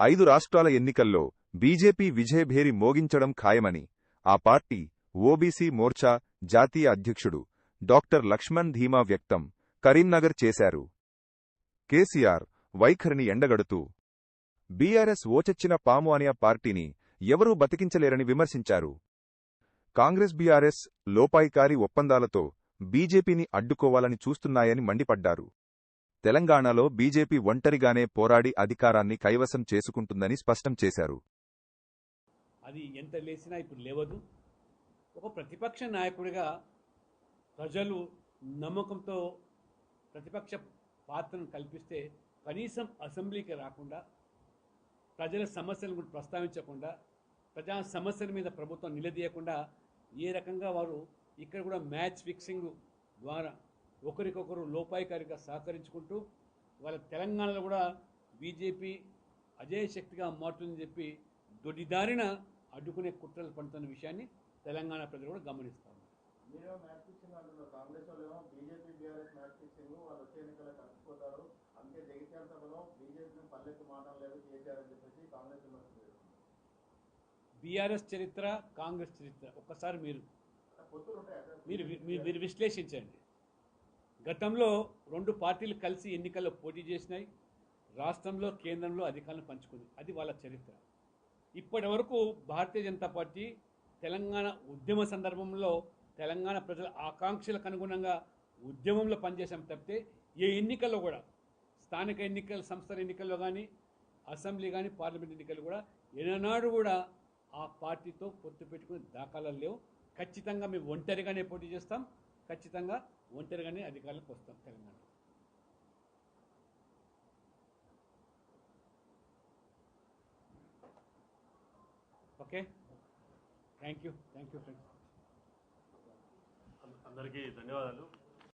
5 రాష్ట్రాల ఎన్నికల్లో బీజేపీ విజయభేరి మోగించడం ఖాయమని ఆ పార్టీ ఓబీసీ మోర్చా జాతీయ అధ్యక్షుడు డాక్టర్ లక్ష్మణ్ ధీమా వ్యక్తం కరీంనగర్ చేశారు. కేసీఆర్ వైఖరిని ఎండగడుతూ బీఆర్ఎస్ ఓచొచ్చిన పాము అనే పార్టీని ఎవరూ బతికించలేరని విమర్శించారు. కాంగ్రెస్ బీఆర్ఎస్ లోపాయికారి ఒప్పందాలతో బీజేపీని అడ్డుకోవాలని చూస్తున్నాయని మండిపడ్డారు. తెలంగాణలో బీజేపీ ఒంటరిగానే పోరాడి అధికారాన్ని కైవసం చేసుకుంటుందని స్పష్టం చేశారు. అది ఎంత లేసినా ఇప్పుడు లేవదు. ఒక ప్రతిపక్ష నాయకుడిగా ప్రజలు నమ్మకంతో ప్రతిపక్ష పాత్రను కల్పిస్తే కనీసం అసెంబ్లీకి రాకుండా, ప్రజల సమస్యలను కూడా ప్రస్తావించకుండా, ప్రజా సమస్యల మీద ప్రభుత్వం నిలదీయకుండా ఏ రకంగా వారు ఇక్కడ కూడా మ్యాచ్ ఫిక్సింగ్ ద్వారా ఒకరికొకరు లోపాయికారిగా సహకరించుకుంటూ వాళ్ళ తెలంగాణలో కూడా బీజేపీ అజయశక్తిగా మారుతుందని చెప్పి దొడ్డిదారిన అడ్డుకునే కుట్రలు పడుతున్న విషయాన్ని తెలంగాణ ప్రజలు కూడా గమనిస్తారు. బీఆర్ఎస్ చరిత్ర, కాంగ్రెస్ చరిత్ర ఒక్కసారి మీరు విశ్లేషించండి. గతంలో 2 పార్టీలు కలిసి ఎన్నికల్లో పోటీ చేసినాయి. రాష్ట్రంలో, కేంద్రంలో అధికారులను పంచుకుంది. అది వాళ్ళ చరిత్ర. ఇప్పటి వరకు భారతీయ జనతా పార్టీ తెలంగాణ ఉద్యమ సందర్భంలో తెలంగాణ ప్రజల ఆకాంక్షలకు అనుగుణంగా ఉద్యమంలో పనిచేసాం తప్పితే ఏ ఎన్నికల్లో కూడా, స్థానిక ఎన్నికల, సంస్థల ఎన్నికల్లో కానీ, అసెంబ్లీ కానీ, పార్లమెంట్ ఎన్నికలు కూడా ఏనాడు కూడా ఆ పార్టీతో పొత్తు పెట్టుకునే దాఖలాలు లేవు. ఖచ్చితంగా మేము ఒంటరిగానే పోటీ చేస్తాం. ఖచ్చితంగా ఒంటరిగానే అధికారులకు వస్తాం Telangana. Okay, thank you friends. అందరికీ ధన్యవాదాలు.